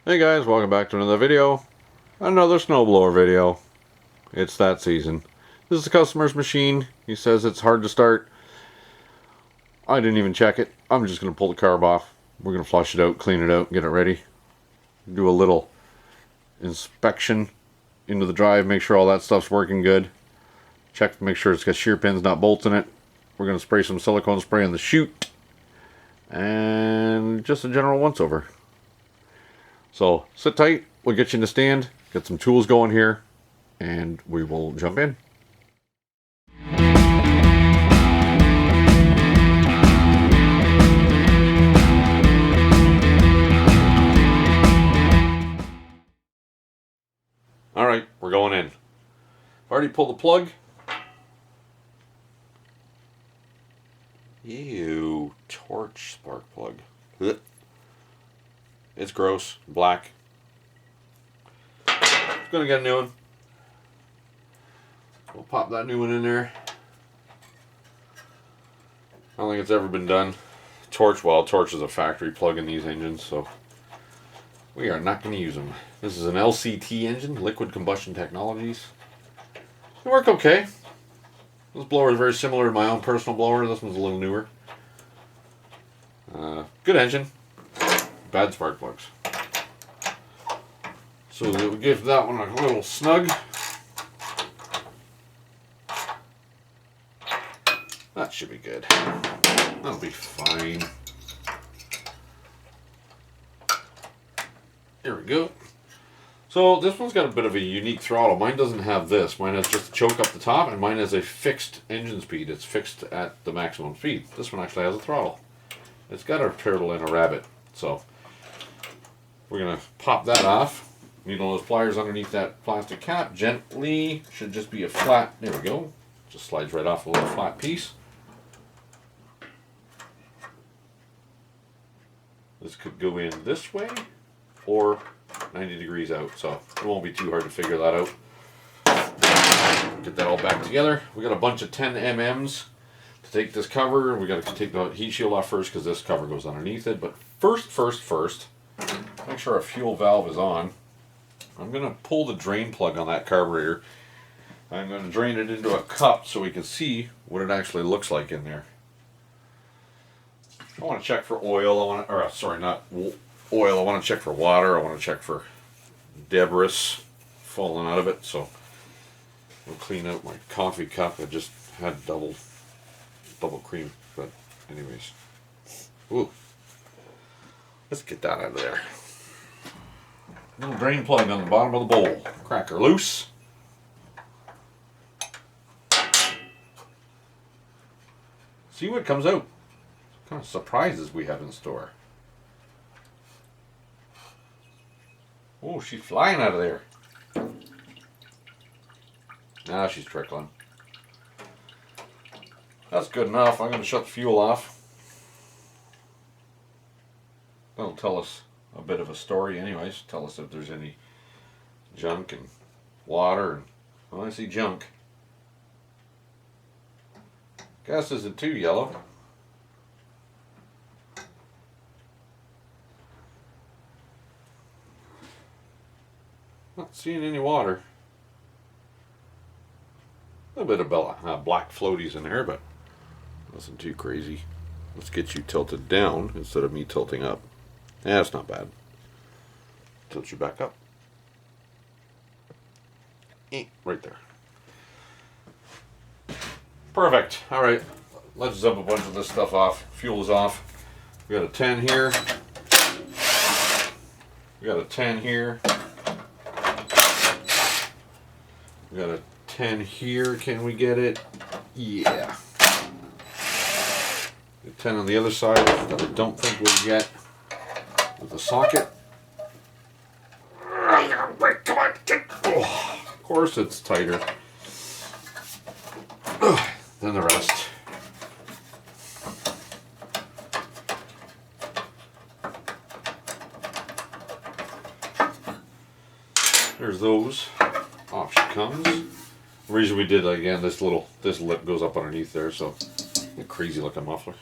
Hey guys, welcome back to another video. Another snowblower video. It's that season. This is the customer's machine. He says it's hard to start. I didn't even check it. I'm just going to pull the carb off. We're going to flush it out, clean it out, get it ready. Do a little inspection into the drive, make sure all that stuff's working good. Check to make sure it's got shear pins, not bolts in it. We're going to spray some silicone spray in the chute. And just a general once over. So sit tight, we'll get you in the stand, get some tools going here, and we will jump in. Alright, we're going in. I've already pulled the plug. Ew, torch spark plug. Ugh. It's gross, black. Gonna get a new one. We'll pop that new one in there. I don't think it's ever been done. Torch is a factory plug in these engines, so we are not going to use them. This is an LCT engine, liquid combustion technologies. They work okay. This blower is very similar to my own personal blower. This one's a little newer. Good engine. Bad spark plugs. So we'll give that one a little snug. That should be good. That'll be fine. There we go. So this one's got a bit of a unique throttle. Mine doesn't have this. Mine has just a choke up the top, and mine has a fixed engine speed. It's fixed at the maximum speed. This one actually has a throttle. It's got a turtle and a rabbit. So we're going to pop that off. Need one of those pliers underneath that plastic cap. Gently. Should just be a flat. There we go. Just slides right off a little flat piece. This could go in this way or 90 degrees out, so it won't be too hard to figure that out. Get that all back together. We got a bunch of 10 mm's to take this cover. We got to take the heat shield off first because this cover goes underneath it. But first, make sure our fuel valve is on. I'm going to pull the drain plug on that carburetor. I'm going to drain it into a cup so we can see what it actually looks like in there. I want to check for oil. Not oil. I want to check for water. I want to check for debris falling out of it. So we'll clean out my coffee cup. I just had double cream, but anyways. Ooh. Let's get that out of there. Little drain plug on the bottom of the bowl. Cracker loose. See what comes out. What kind of surprises we have in store. Oh, she's flying out of there. Now she's trickling. That's good enough. I'm going to shut the fuel off. That'll tell us a bit of a story anyways. Tell us if there's any junk and water. And well, I see junk. Gas isn't too yellow. Not seeing any water. A little bit of black floaties in there, but nothing too crazy. Let's get you tilted down instead of me tilting up. Yeah, that's not bad. Tilt you back up. Right there. Perfect. Alright, let's zip a bunch of this stuff off. Fuel is off. We got a 10 here. We got a 10 here. We got a 10 here. Can we get it? Yeah. A 10 on the other side that I don't think we'll get with a socket. Come on. Oh, of course it's tighter than the rest. There's those. Off she comes. The reason we did that again, this lip goes up underneath there, so a crazy looking muffler.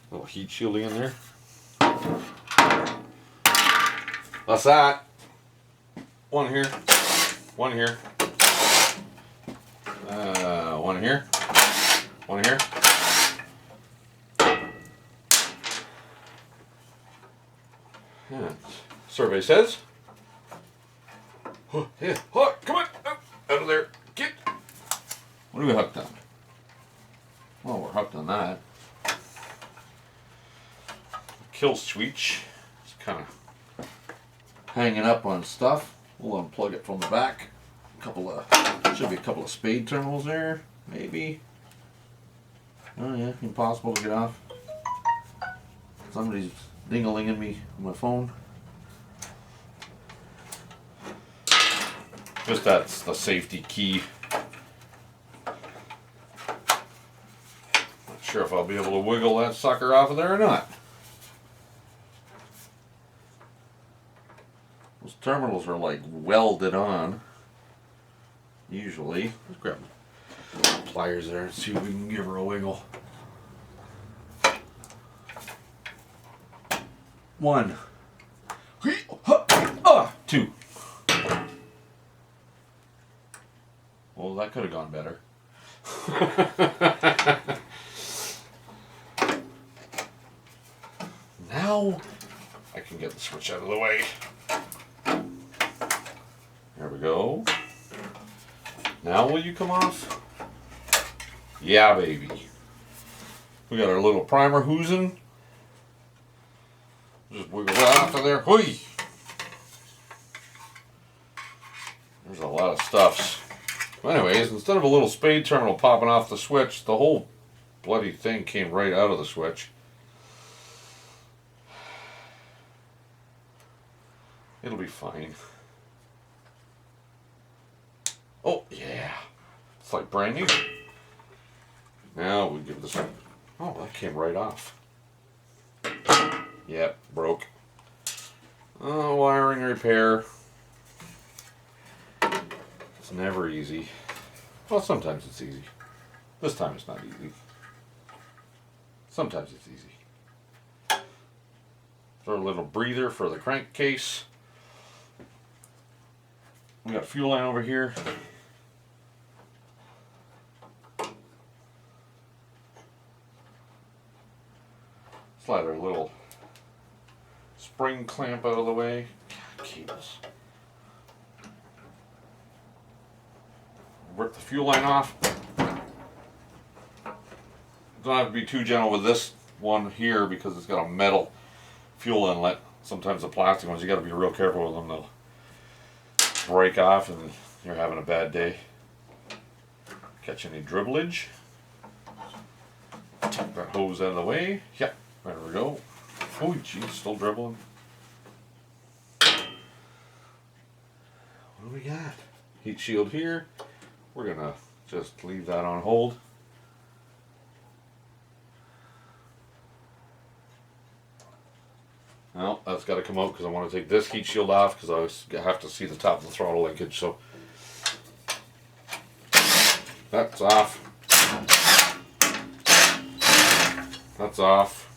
Little heat shielding in there. That's that. One here. One here. One here. One here. And survey says. Oh, yeah. Oh, come on. Oh, out of there. Get. What are we hooked on? Well, we're hooked on that. Kill switch. It's kind of hanging up on stuff. We'll unplug it from the back. Should be a couple of spade terminals there, maybe. Oh yeah, impossible to get off. Somebody's ding-a-linging me on my phone. Just that's the safety key. Not sure if I'll be able to wiggle that sucker off of there or not. Those terminals are like welded on. Usually. Let's grab pliers there and see if we can give her a wiggle. One. Two. Well, that could have gone better. Now I can get the switch out of the way. There we go. Now will you come off? Yeah, baby. We got our little primer hoosing. Just wiggle that off of there. Hoi! There's a lot of stuffs. Anyways, instead of a little spade terminal popping off the switch, the whole bloody thing came right out of the switch. It'll be fine. Oh, yeah. It's like brand new. Now we give this... Oh, that came right off. Yep, broke. Oh, wiring repair. It's never easy. Well, sometimes it's easy. This time it's not easy. Sometimes it's easy. Throw a little breather for the crankcase. We got a fuel line over here. Slide our little spring clamp out of the way. God, cables. Rip the fuel line off. Don't have to be too gentle with this one here because it's got a metal fuel inlet. Sometimes the plastic ones, you got to be real careful with them. They'll break off and you're having a bad day. Catch any dribblage. Take that hose out of the way. Yep, there we go. Oh, geez, still dribbling. What do we got? Heat shield here. We're gonna just leave that on hold. Well, that's got to come out because I want to take this heat shield off because I have to see the top of the throttle linkage. So that's off. That's off.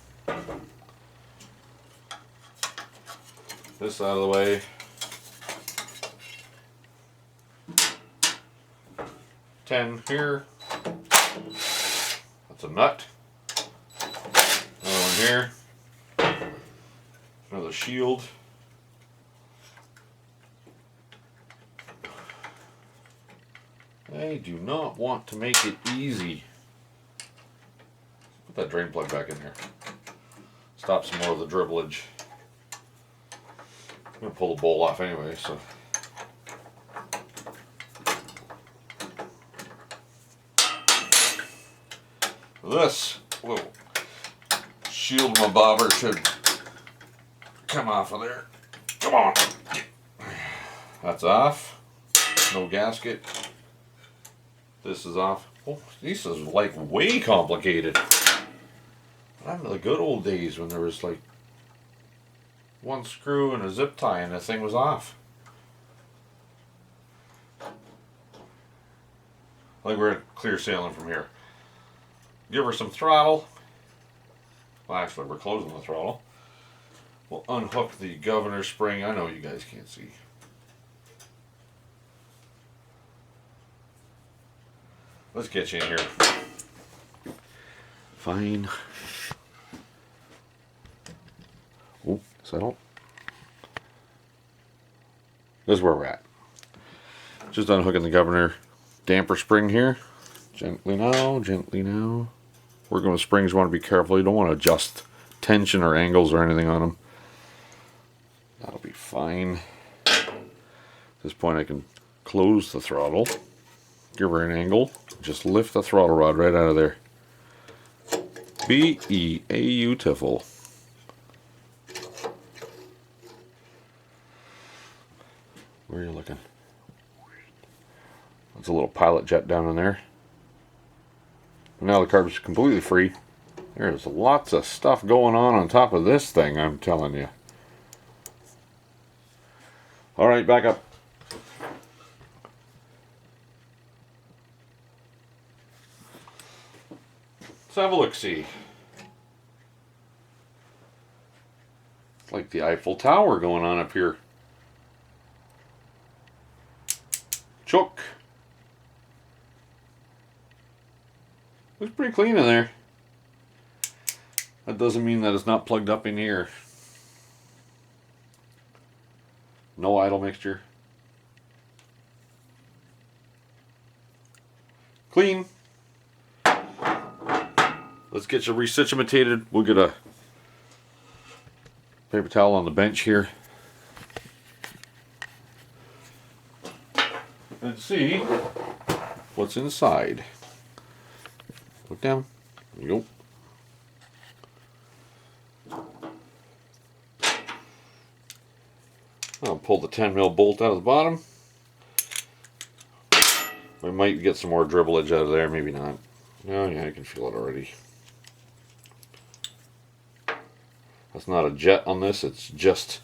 This out of the way. Ten here. That's a nut. Another one here. Another shield. I do not want to make it easy. Put that drain plug back in here. Stop some more of the dribblage. I'm going to pull the bowl off anyway, so. This little shield my bobber should come off of there. Come on. That's off. No gasket. This is off. Oh, this is like way complicated. I remember the good old days when there was like one screw and a zip tie and the thing was off. Like we're clear sailing from here. Give her some throttle. Well, actually, we're closing the throttle. We'll unhook the governor spring. I know you guys can't see. Let's get you in here. Fine. Oh, settle. This is where we're at. Just unhooking the governor damper spring here. Gently now, gently now. Working with springs, you want to be careful. You don't want to adjust tension or angles or anything on them. That'll be fine. At this point I can close the throttle, give her an angle, just lift the throttle rod right out of there. Beautiful. Where are you looking? That's a little pilot jet down in there. And now the carb is completely free. There's lots of stuff going on top of this thing, I'm telling you. All right, back up. Let's have a look-see. It's like the Eiffel Tower going on up here. Choke. Looks pretty clean in there. That doesn't mean that it's not plugged up in here. No idle mixture. Clean. Let's get you resituated. We'll get a paper towel on the bench here. And see what's inside. Look down. There you go. I'll pull the 10mm bolt out of the bottom. We might get some more dribblage out of there, maybe not. Oh yeah, I can feel it already. That's not a jet on this, it's just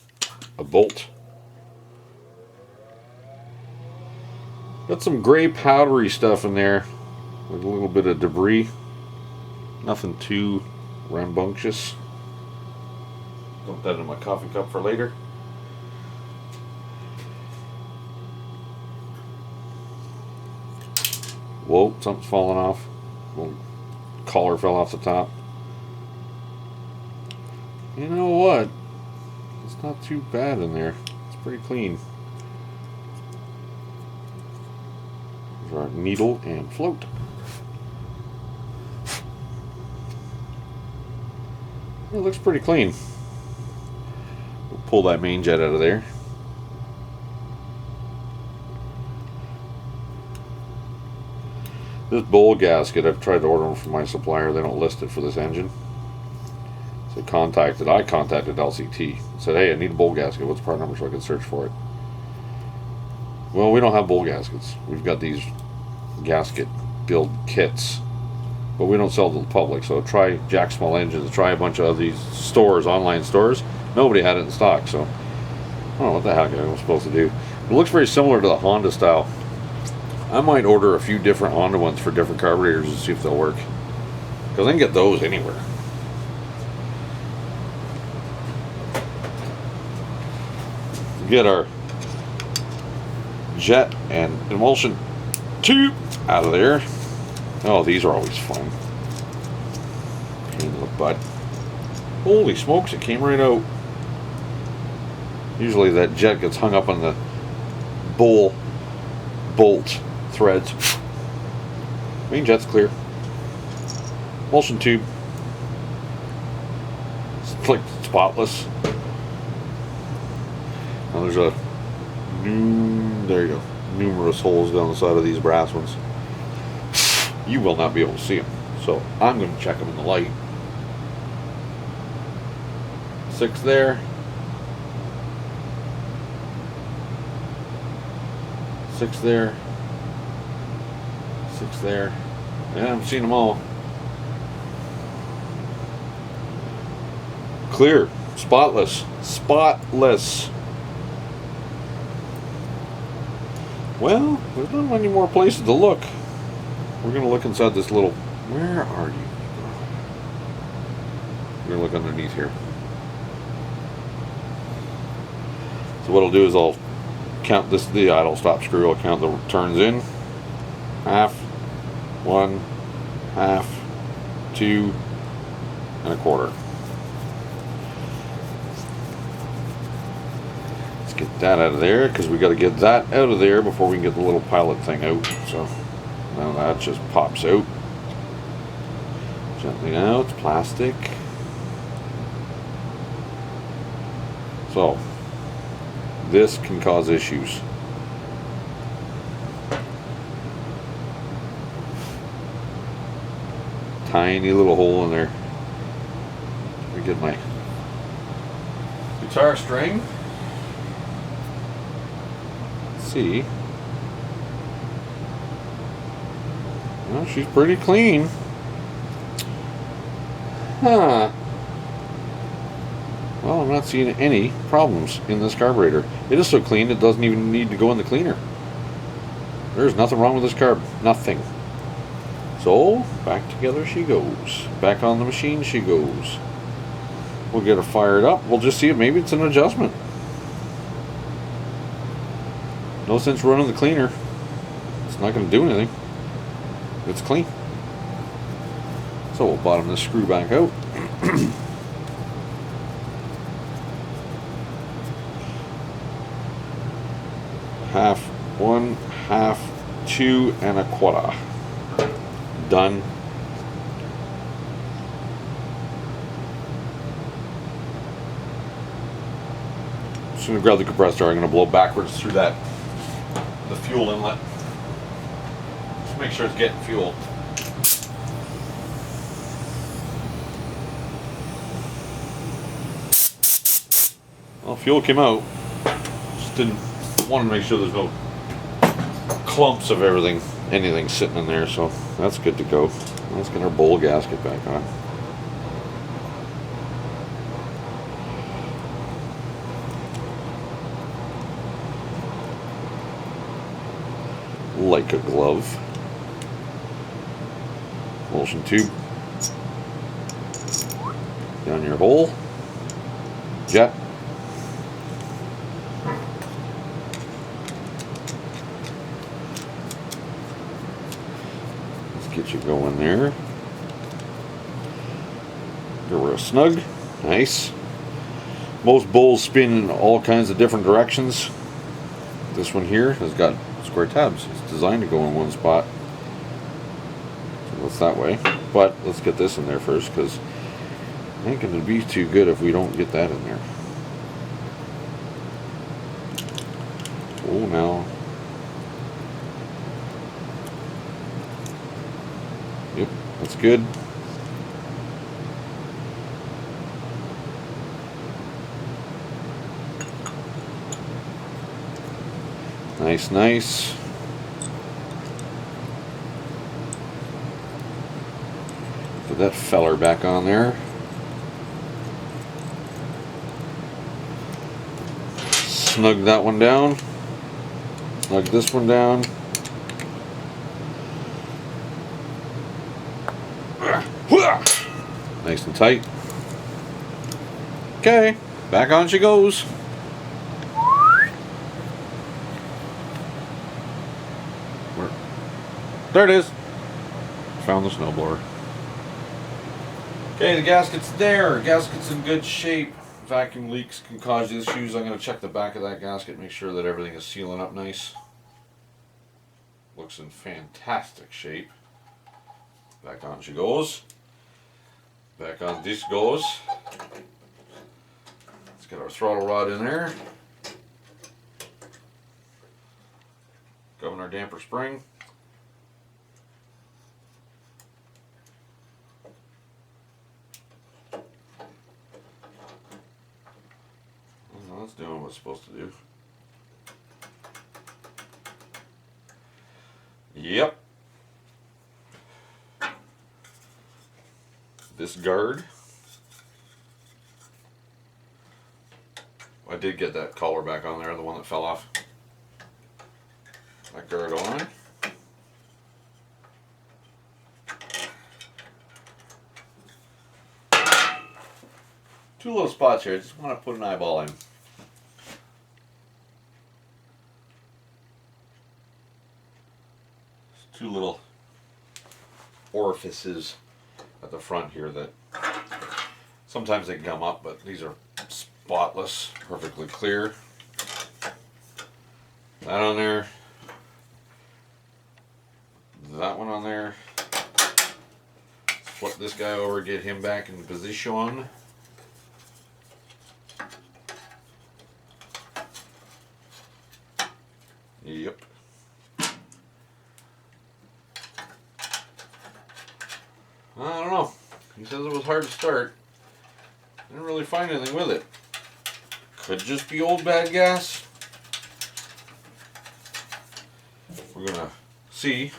a bolt. Got some gray powdery stuff in there with a little bit of debris. Nothing too rambunctious. Dump that in my coffee cup for later. Whoa, something's falling off. Little collar fell off the top. You know what? It's not too bad in there. It's pretty clean. There's our needle and float. It looks pretty clean. We'll pull that main jet out of there. This bowl gasket, I've tried to order them from my supplier. They don't list it for this engine. So I contacted LCT. Said, hey, I need a bowl gasket. What's the part number so I can search for it? Well, we don't have bowl gaskets. We've got these gasket build kits, but we don't sell to the public. So try Jack Small Engines. Try a bunch of these stores, online stores. Nobody had it in stock, so I don't know what the heck I'm supposed to do. It looks very similar to the Honda style. I might order a few different Honda ones for different carburetors and see if they'll work. Because I can get those anywhere. Get our jet and emulsion tube out of there. Oh, these are always fun. Pain in the butt. Holy smokes, it came right out. Usually that jet gets hung up on the bolt threads. Main jet's clear. Emulsion tube. It's like spotless. Now there's there you go, numerous holes down the side of these brass ones. You will not be able to see them, so I'm going to check them in the light. 6 there. 6 there. 6 there. Yeah, I've seen them all. Clear. Spotless. Spotless. Well, there's not many more places to look. We're going to look inside this little... Where are you? We're going to look underneath here. So what I'll do is I'll count this, the idle stop screw, I'll count the turns in. Half, 1, half, 2, and a quarter. Let's get that out of there, because we got to get that out of there before we can get the little pilot thing out. So now that just pops out. Gently out, it's plastic. So this can cause issues. Tiny little hole in there. Let me get my guitar string. Let's see. Well, she's pretty clean. Huh. Well, I'm not seeing any problems in this carburetor. It is so clean it doesn't even need to go in the cleaner. There's nothing wrong with this carb. Nothing. So, back together she goes. Back on the machine she goes. We'll get her fired up. We'll just see if maybe it's an adjustment. No sense running the cleaner. It's not going to do anything. It's clean. So we'll bottom this screw back out. Half, 1, half, 2, and a quarter. Done. Just going to grab the compressor. I'm going to blow backwards through the fuel inlet. Just make sure it's getting fuel. Well, fuel came out. Just didn't want to make sure there's no clumps of anything sitting in there, so that's good to go. Let's get our bowl gasket back on. Like a glove. Emulsion tube. Down your hole. Jet. Get you going there. We're snug. Nice. Most bowls spin in all kinds of different directions. This one here has got square tabs. It's designed to go in one spot. So that's that way. But let's get this in there first, because it ain't going to be too good if we don't get that in there. Oh, now. Yep, that's good. Nice, nice. Put that feller back on there. Snug that one down. Snug this one down. Nice and tight. Okay, back on she goes. There it is. Found the snowblower. Okay, the gasket's there. Gasket's in good shape. Vacuum leaks can cause issues. I'm going to check the back of that gasket, make sure that everything is sealing up nice. Looks in fantastic shape. Back on she goes. Back on this goes. Let's get our throttle rod in there. Governor damper spring. That's doing what it's supposed to do. Yep. This guard. I did get that collar back on there, the one that fell off. That guard on. Two little spots here. I just want to put an eyeball in. two little orifices at the front here that sometimes they gum up, but these are spotless, perfectly clear. That on there. That one on there. Flip this guy over, get him back in position. Yep. I don't know. He says it was hard to start. Didn't really find anything with it. Could just be old bad gas. We're gonna see.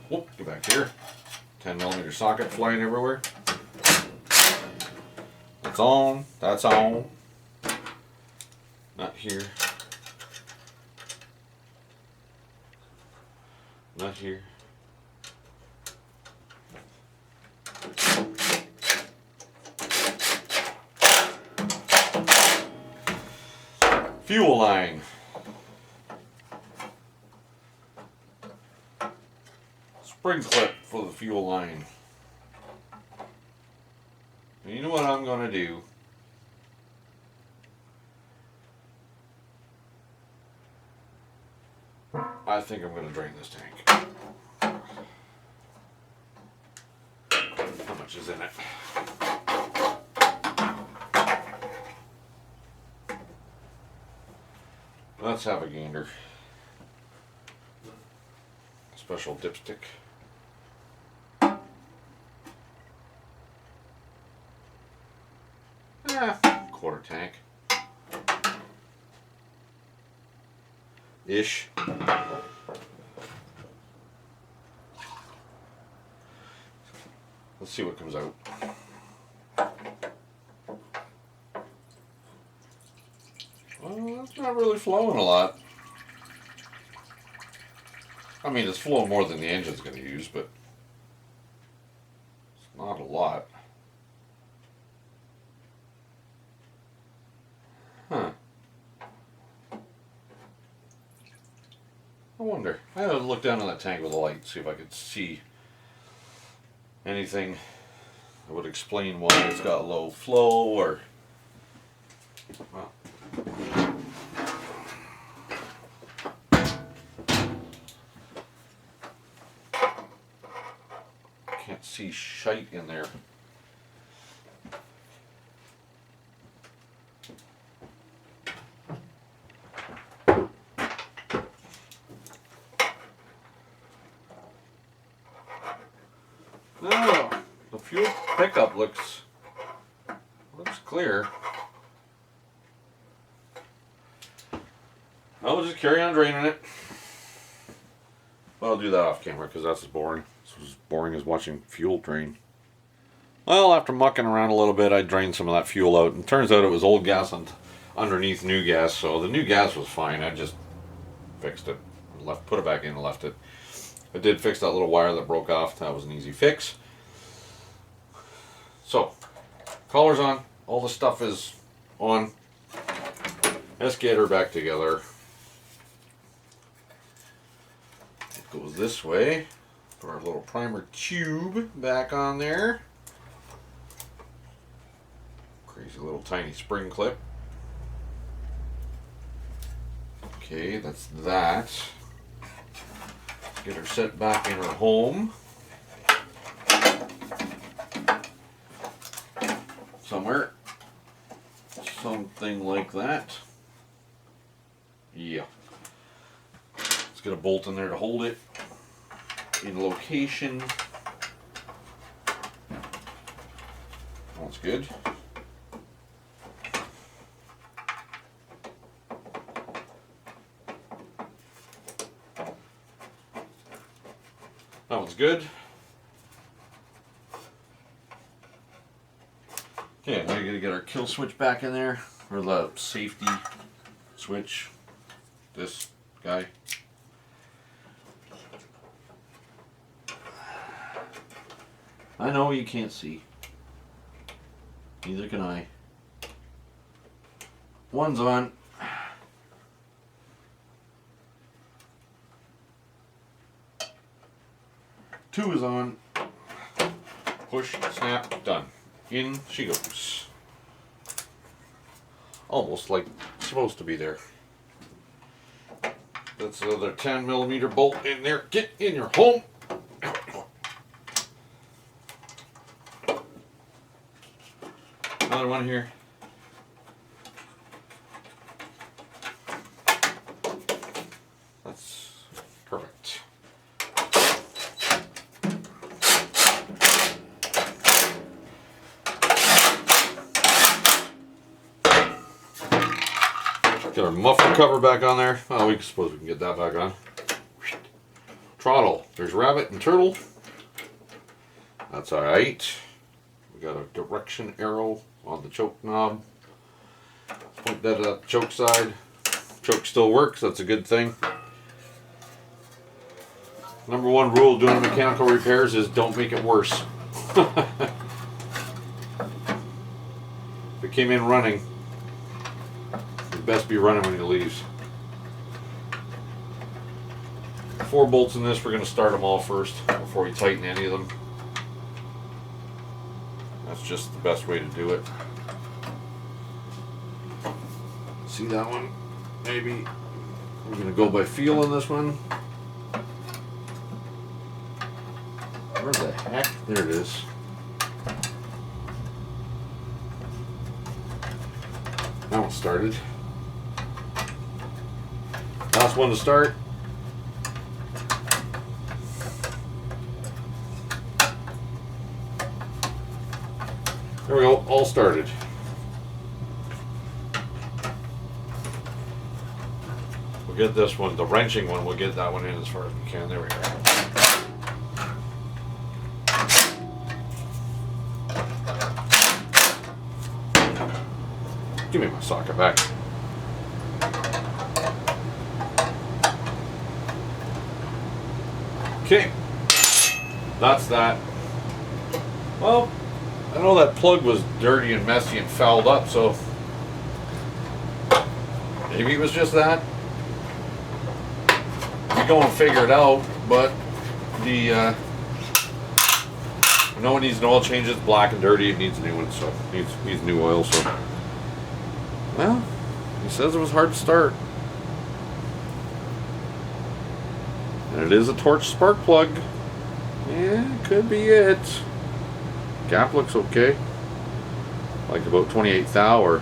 Whoop, get back here. 10mm socket flying everywhere. That's on. That's on. Not here. Not here. Fuel line. Spring clip for the fuel line. And you know what I'm going to do? I think I'm going to drain this tank. How much is in it? Let's have a gander. Special dipstick. Quarter tank. Ish. Let's see what comes out. Well, that's not really flowing a lot. I mean, it's flowing more than the engine's going to use, but it's not a lot. Huh. I wonder. I had to look down on that tank with a light, see if I could see anything that would explain why it's got low flow or... Well. Can't see shite in there. No, the fuel pickup looks clear. I'll just carry on draining it. But I'll do that off camera because that's as boring. It's as boring as watching fuel drain. Well, after mucking around a little bit, I drained some of that fuel out, and it turns out it was old gas underneath new gas. So the new gas was fine. I just fixed it, put it back in, and left it. I did fix that little wire that broke off. That was an easy fix. So, collar's on. All the stuff is on. Let's get her back together. It goes this way. Put our little primer tube back on there. Crazy little tiny spring clip. Okay, that's that. Get her set back in her home. Somewhere. Something like that. Yeah. Let's get a bolt in there to hold it in location. That's good. That one's good. Okay, now you're going to get our kill switch back in there, or the safety switch, this guy. I know you can't see, neither can I. One's on. 2 is on. Push, snap, done. In she goes. Almost like it's supposed to be there. That's another 10mm bolt in there. Get in your home. Another one here. That's perfect. Get our muffler cover back on there. Oh, we suppose we can get that back on. Throttle. There's rabbit and turtle. That's alright. We got a direction arrow on the choke knob. Point that at the choke side. Choke still works. That's a good thing. Number one rule doing mechanical repairs is don't make it worse. If it came in running, best be running when he leaves. 4 bolts in this. We're going to start them all first before we tighten any of them. That's just the best way to do it. See that one? Maybe we're going to go by feel on this one. Where the heck? There it is. That one started. Last one to start. There we go, all started. We'll get this one, the wrenching one, we'll get that one in as far as we can. There we go. Give me my socket back. Okay, that's that. Well, I know that plug was dirty and messy and fouled up, so maybe it was just that. We go and figure it out, but the no one needs an oil change. It's black and dirty. It needs a new one, so it needs new oil. So, well, he says it was hard to start. And it is a torch spark plug. Yeah, could be it. Gap looks okay. Like about 28 thou or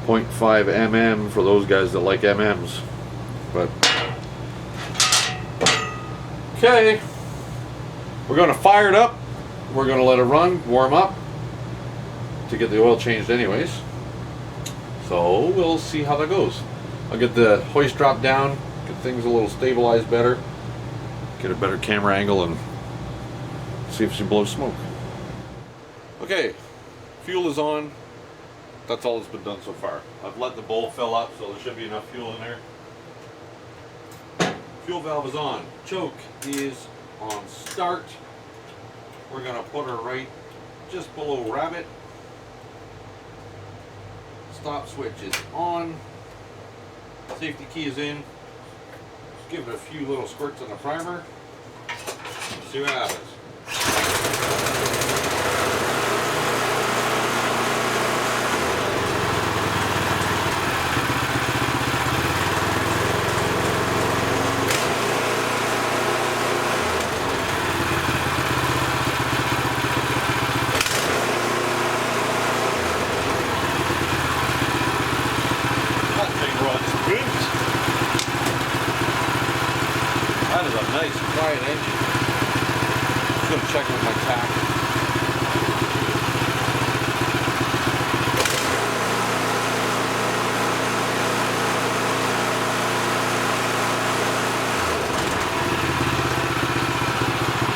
0.5 mm for those guys that like MMs. But okay, we're going to fire it up. We're going to let it run, warm up to get the oil changed anyways. So we'll see how that goes. I'll get the hoist drop down, get things a little stabilized better, get a better camera angle, and see if she blows smoke. Okay, fuel is on. That's all that's been done so far. I've let the bowl fill up, so there should be enough fuel in there. Fuel valve is on. Choke is on start. We're going to put her right just below rabbit. Stop switch is on. Safety key is in. Just give it a few little squirts on the primer. See what happens.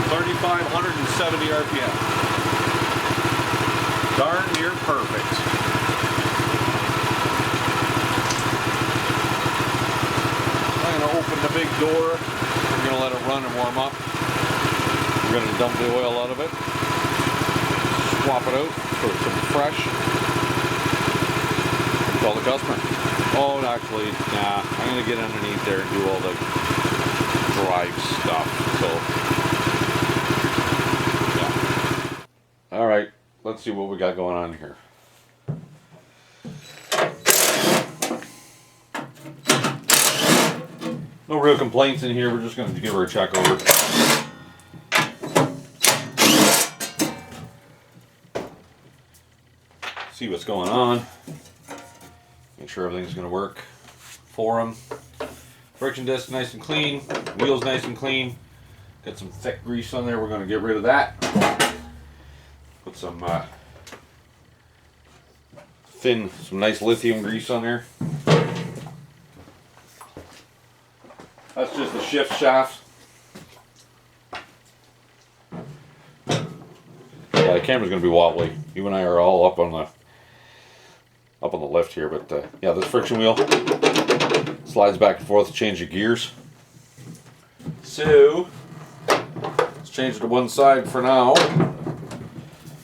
3,570 RPM. Darn near perfect. I'm going to open the big door. We're going to let it run and warm up. We're going to dump the oil out of it. Swap it out so it's fresh. Call the customer. Oh, actually, nah. I'm going to get underneath there and do all the drive stuff. So Alright, let's see what we got going on here. No real complaints in here, we're just going to give her a check over. See what's going on. Make sure everything's going to work for them. Friction disc nice and clean, wheels nice and clean. Got some thick grease on there, we're going to get rid of that. Put some some nice lithium grease on there. That's just the shift shaft. Yeah, the camera's going to be wobbly. You and I are all up on the lift here, but yeah, this friction wheel slides back and forth to change the gears. So let's change it to one side for now.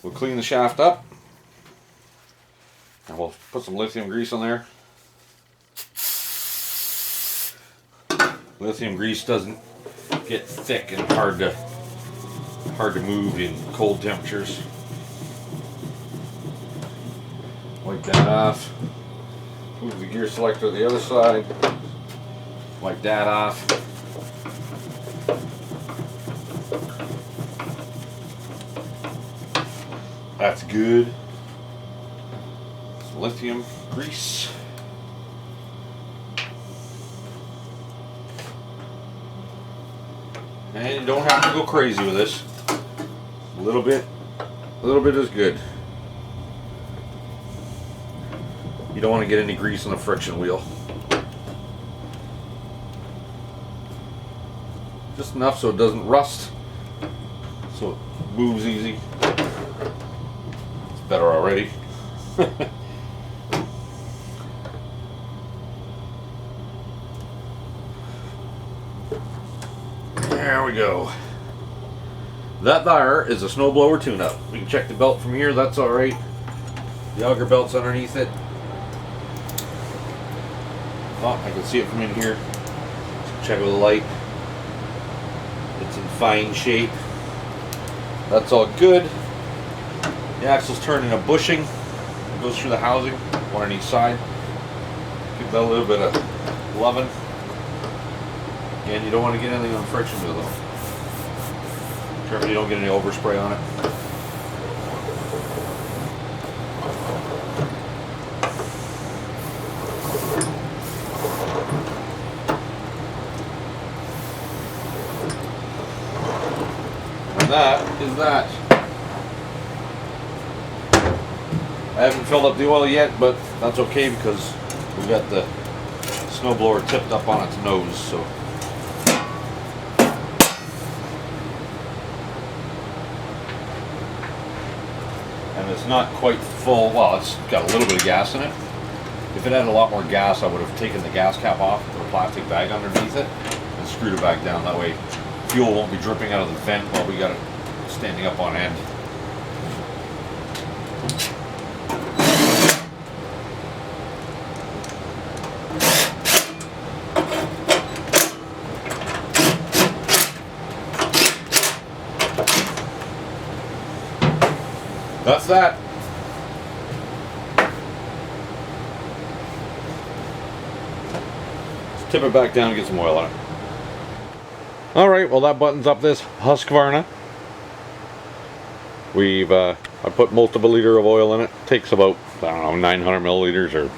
We'll clean the shaft up, and we'll put some lithium grease on there. Lithium grease doesn't get thick and hard to move in cold temperatures. Wipe that off. Move the gear selector to the other side. Wipe that off. That's good. Some lithium grease. And you don't have to go crazy with this. A little bit is good. You don't want to get any grease on the friction wheel. Just enough so it doesn't rust. So it moves easy. It's better already. There we go. That there is a snowblower tune-up. We can check the belt from here, that's alright. The auger belt's underneath it. Oh, I can see it from in here. Check with the light. It's in fine shape. That's all good. The axle's turned in a bushing. It goes through the housing, one on each side. Give that a little bit of loving. Again, you don't want to get anything on the friction wheel though. Careful you don't get any overspray on it. And that is that. I haven't filled up the oil yet, but that's okay because we've got the snowblower tipped up on its nose, so. And it's not quite full. Well, it's got a little bit of gas in it. If it had a lot more gas, I would have taken the gas cap off, put a plastic bag underneath it, and screwed it back down. That way fuel won't be dripping out of the vent while we got it standing up on end. That's that. Let's tip it back down and get some oil on it. Alright, well that buttons up this Husqvarna. I put most of a liter of oil in it. Takes about, I don't know, 900 milliliters or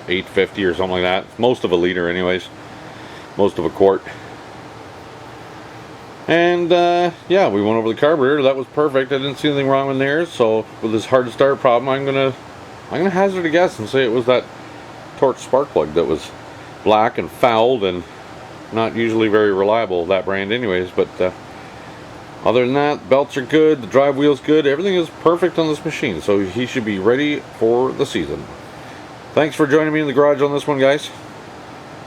850 or something like that. Most of a liter anyways. Most of a quart. And yeah, we went over the carburetor. That was perfect. I didn't see anything wrong in there. So with this hard to start problem, I'm gonna hazard a guess and say it was that torch spark plug that was black and fouled and not usually very reliable, that brand anyways. But other than that, belts are good, the drive wheel's good, everything is perfect on this machine, so he should be ready for the season. Thanks for joining me in the garage on this one, guys.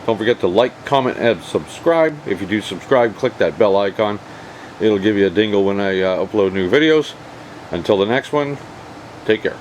Don't forget to like, comment, and subscribe. If you do subscribe, click that bell icon. It'll give you a dingle when I upload new videos. Until the next one, take care.